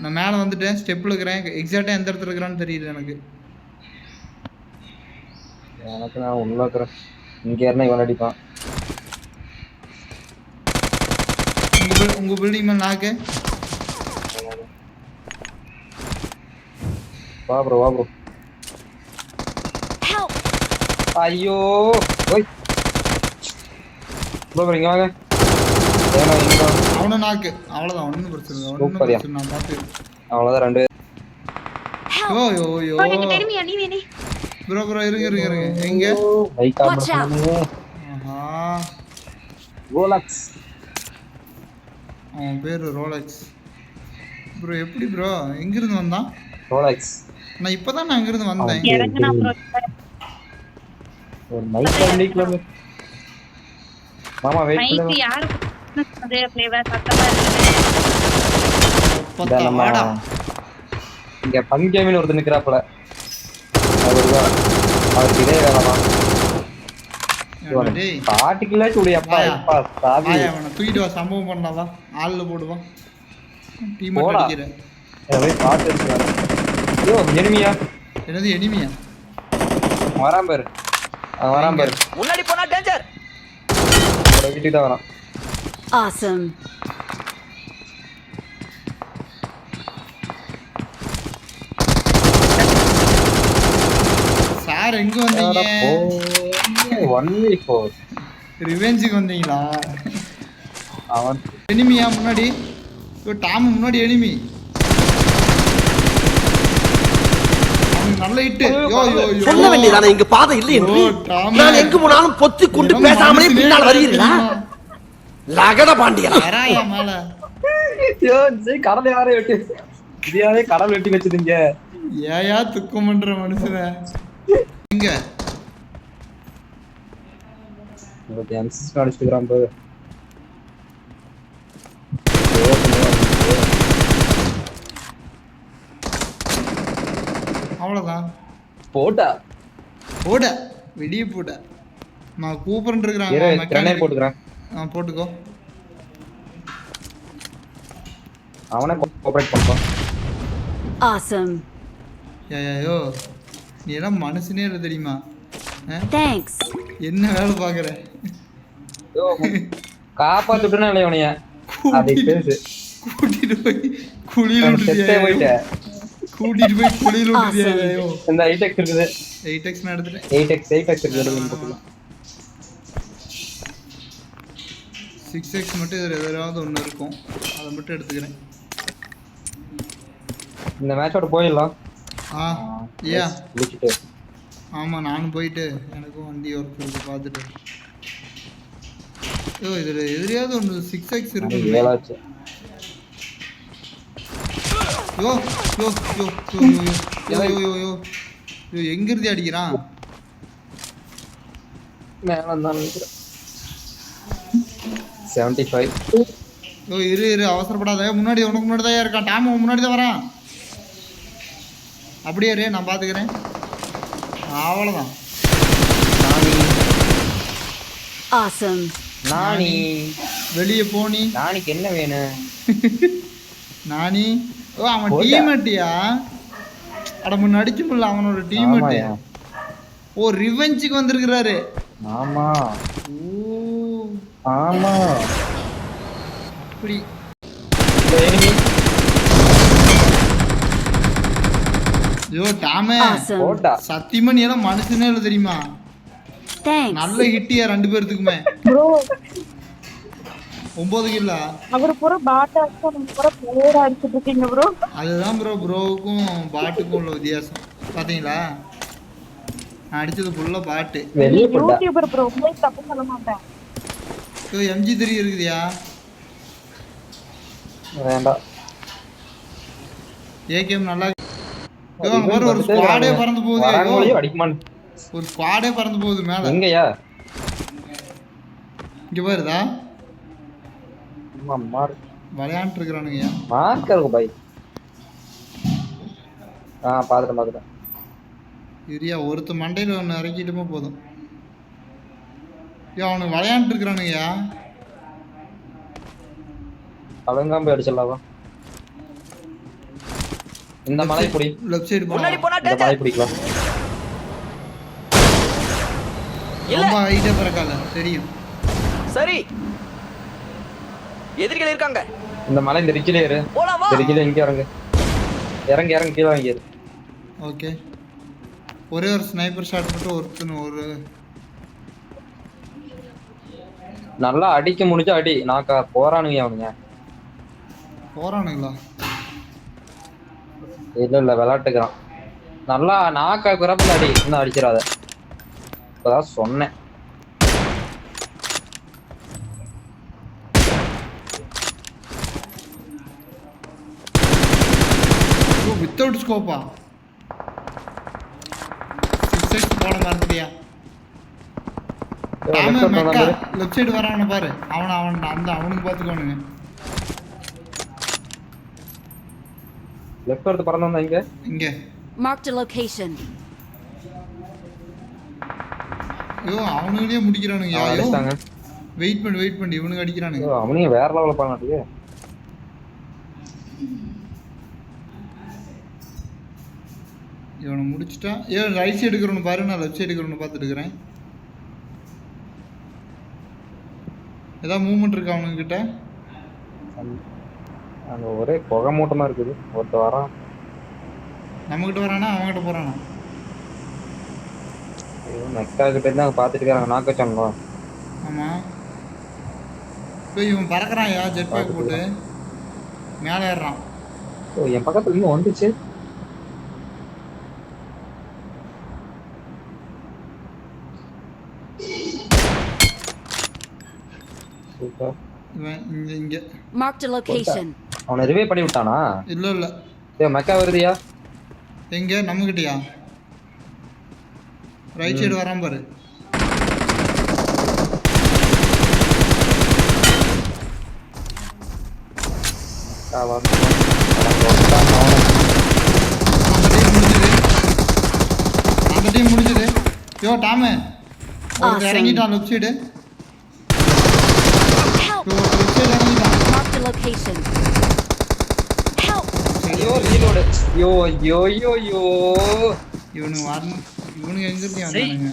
நான் மேலே வந்துட்டேன், ஸ்டெப்பில் இருக்கிறேன். எக்ஸாக்டாக எந்த இடத்துல இருக்கிறான்னு தெரியல எனக்கு. எனக்கு நான் உள்ள இருக்கிறேன். இங்கே இருந்தால் இவன் அடிப்பான். உங்கள் பில்டிங் மேலே நாக்கு. வா ப்ரோ வா ப்ரோ. ஐயோ ஓய் ப்ரோ இங்கே வாங்க. அவனும் நாக்கு. அவ்வளோதான், ஒன்றும் பிரச்சனை இல்லை. ஒன்றும் பிரச்சனை நான் பார்த்து. அவ்வளோதான் 2. யோ யோ யோ ப்ரோ ப்ரோ இருங்க இருங்க இருங்க. எங்க ரோலக்ஸ். அவன் பேர் ரோலக்ஸ். ப்ரோ எப்படி ப்ரோ எங்கிருந்து வந்தான்? ரோலக்ஸ். நான் இப்போதான் நான் அங்கிருந்து வந்தேன். ஒரு மைக் பண்ணிக்கலாம் மாமா. வெயிட் பண்ணுங்க. யாரு அதே ஃப்ளேவர் சத்தமா இருக்கு. இங்க பங்கேமின் ஒருத்தர் நிக்கிறாப்ல. அவருக்கு இதே வேலைதான். பாட்டுக்குள்ள சூடியப்பா எப்பா சாவி. அவனை தூக்கிட்டு வா, சம்பவம் பண்ணலாம். ஆள்ல போடுவான். டீம் அடிக்கிறேன். பாட்டு இருக்கிறாரு. ஐயோ எனிமியா? என்னது எனிமியா? வரான் பாரு. வரான் பாரு. முன்னாடி போனா டேஞ்சர். வீட்டுக்கு தான் வரான். Awesome. சார் எங்க வந்தீங்க? 1v4 ரிவெஞ்சுக்கு வந்தீங்களா? அவன் எனிமியா முன்னாடி? டாம் முன்னாடி எனிமி. நல்ல ஹிட். யோ யோ யோ சொல்ல வேண்டியதானே இங்க பாதை இல்லை என்று. நான் எங்க போனாலும் பொத்தி கொண்டு பேசாமலே பின்னால் வருகிறீர்களா? லகட பாண்டியா வராயா மேல? யோ ஜெய் கடலை யாரே வெட்டி. இதியாவே கடல் வெட்டி வச்சிருங்க. ஏயா துக்கம் பண்ற மனுஷன. எங்க? இந்த எம்சிஸ் அடிச்சுக்கறான் பாரு. அவ்வளவுதான். போடா போட வெளிய போட. நான் கூப்பர்ன்னு இருக்கறாங்க. மெக்கானிக் போட்டுக்கறேன். போட்டுக்கோ. அவனே கோஆபரேட் பண்ணுவான். Awesome. யோ நீ எல்லாம் மனுஷனே இல்ல தெரியுமா? Thanks. என்ன வேலை பாக்குற? யோ காப்பாத்துட்டேனா இல்ல இவனைய? அதை பேசு. கூட்டிட்டு போய் குளியில விட்டுறியா? கூட்டிட்டு போய் குளியில விட்டுறியா? இந்த 8x இருக்குது. 8x நான் எடுத்துட்டேன். 8x இருக்குது. 6x மட்டும் இதுல ஏதாவது ஒன்று இருக்கும், அதை மட்டும் எடுத்துக்கிறேன். இந்த மேட்சோட போயிடலாம். ஏன் ஆமாம், நானும் போயிட்டு எனக்கும் வண்டி ஒர்க் இருக்கு பார்த்துட்டு. இதில் எதிரியாவது ஒன்று 6x இருக்கு. யோ யோ யோ யோ யோ யோ யோ யோ எங்கிருந்து அடிக்கிறான்? மேலே தான் நினைக்கிறேன். 75. யோ இரு அவசரப்படாத. முன்னாடி உனக்கு முன்னாடி தான் இருக்கான். டாம் முன்னாடி தான் வரான். அப்படியே இரு, நான் பார்த்துக்கிறேன். அவ்வளோதான். Awesome. நானி வெளியே போனி. நானிக்கு என்ன வேணும்? நானி அவன் டீம்மேட்டியா? அட முன்ன அடிச்சு முடியல அவனோட டீம்மேட்டு. ஓ ரிவெஞ்சுக்கு வந்திருக்கிறாரு. ஆமா ஆமா அப்படி. ஐயோ டாமே சத்தியமா நீ எல்லாம் மனுஷனே இல்லை தெரியுமா? நல்ல ஹிட்டியா 2 பேர்த்துக்குமே. 9 கில்ல. அவர் பூரா பாட் அடிச்சு நம்ம பூரா பிளேயர் அடிச்சிட்டு இருக்கீங்க ப்ரோ. அதுதான் ப்ரோவுக்கும் பாட்டுக்கும் உள்ள வித்தியாசம். பாத்தீங்களா? நான் அடிச்சது ஃபுல்லா பாட்டு. யூடியூபர் ப்ரோ, உங்களுக்கு தப்பு சொல்ல மாட்டேன். MG3 இருக்குதியா? வேண்டாம். ஏகேம் நல்லா. ஒரு ஸ்குவாடே பறந்து போகுது. அடிக்குமான். ஒரு ஸ்குவாடே பறந்து போகுது மேல. எங்கயா? இங்க பாருடா. மார் விளையாண்டு இருக்கறானுங்க. Marker by. பாத்துட்டேன். இரியா ஒருத்த மண்டையில ஒன்று இறக்கிட்டுமே போதும். அவனு விளையாண்டு இருக்கிறானுங்க. அவன் போய் அடிச்சிடலாம். இந்த மலை புடி. லெஃப்ட் சைடு முன்னாடி போலாம். போனா இந்த மலை பிடிக்கலாம். ரொம்ப ஹைட்டா பறக்கால தெரியும். சரி எதிரிகள் இருக்காங்க. இந்த மலை இந்த ரிட்ஜ்ல ஏறு. போலாம் வா. இந்த ரிட்ஜ்ல இங்க இறங்கு. இறங்கி கீழ வாங்கி ஏறு. ஓகே. ஒரே ஒரு ஸ்னைப்பர் ஷாட் மட்டும் ஒரு நல்லா அடிக்க முடிஞ்ச அடி. நாக்கா போறானுங்க அவனுங்க. போறானுங்களா? இல்ல விளையாட்டுக்கிறான். நல்லா நாக்கா குறப்பல அடி. இன்னும் அடிச்சிடாத. இப்பதான் சொன்னேன். வித்தவுட் ஸ்கோப்பா? 6x போட மாட்டியா? லெஃப்ட் சைடு வரானே பாரு. அவனுக்கு பாத்துக்கோனுங்க. லெஃப்ட் எடுத்து பறந்தா இங்க. Marked a location. ஐயோ அவனுங்களே முடிக்கிறானுங்க. ஐயோ வெயிட் பண்ணி இவனுங்க அடிக்கிறானுங்க. அவனுங்க வேற லெவல்ல பண்ணாதீங்க. இவனை முடிச்சிட்டா ரைட் சைடு எடுக்கிறவனு பாரு. நான் லெஃப்ட் சைடு எடுக்கிறவனு பார்த்துட்டு இருக்கிறேன். ஏதாவது மூவ்மெண்ட் இருக்கா அவனுங்க கிட்ட? அங்க ஒரே புகை மூட்டமா இருக்குது. ஒருத்த வரான். நம்ம கிட்ட வரானா அவன்கிட்ட போறானா? மெக்கா கிட்ட இருந்து அங்க பாத்துட்டு இருக்காங்க. நாக்க வச்சாங்களோ? ஆமா. இவன் பறக்குறான். ஜெட் பேக் போட்டு மேலே ஏறுறான். என் பக்கத்துல இன்னும் வந்துச்சு. இங்க Marked a location. அவனை ரிவைவ் பண்ணி விட்டானா? இல்ல மெக்கா வருதியா? எங்க நம்ம கிட்டயா? ரைட் சைடு வரான் பாரு. அந்த டீம் முடிஞ்சது. டாமே இறங்கிட்டான் left side. Marked a location. Help! ஐயோ இவனுங்க எங்க இருந்து வந்தானுங்க?